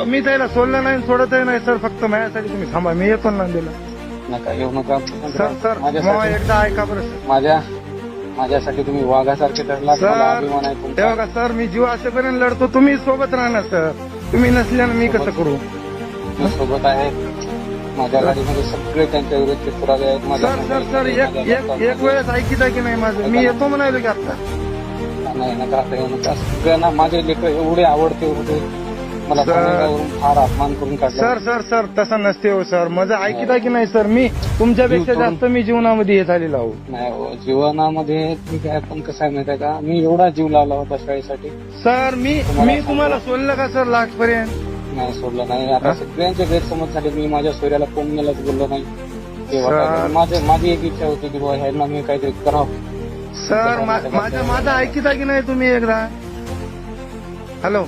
मी त्याला सोडलं नाही सोडतही नाही सर. फक्त माझ्यासाठी तुम्ही थांबा, मी येतो ना नांदेडला. नका येऊ नका सर मग एकदा ऐका बरं सर. माझ्यासाठी तुम्ही वाघासारखे ठरला. मला सर अभिमान आहे ते तुमचा. बघा सर, मी जीव असेपर्यंत लढतो. तुम्ही सोबत राहणार सर. तुम्ही नसल्यानं मी कसं करू. मी सोबत आहे. माझ्या गाडीमध्ये सगळे त्यांच्या विरुद्धचे पुरावे आहेत. सर एक वेळेस ऐकिता की नाही माझं. मी येतो म्हणाले की आता. नाही नका आता येऊ नका. सगळ्यांना माझे लेकर एवढे आवडते एवढे मला पाण्यावरून फार अपमान करून काढला. सर तसं नसते हो सर. माझं ऐकिता की नाही सर. मी तुमच्यापेक्षा जास्त मी जीवनामध्ये हे झालेलो आहो. नाही हो, जीवनामध्ये ठीक आहे, पण कसं आहे माहिती आहे का, मी एवढा जीव लावला होता शाळेसाठी. सर मी तुम्हाला सोडलं का सर लास्ट पर्यंत. नाही सोडलं नाही. आता सगळ्यांचे गैरसमज झाले. मी माझ्या सोयऱ्याला कोणालाच बोललो नाही. माझी एक इच्छा होती की बाबा ह्यांना मी काहीतरी करावं. सर माझं ऐकिता की नाही तुम्ही एकदा. हॅलो.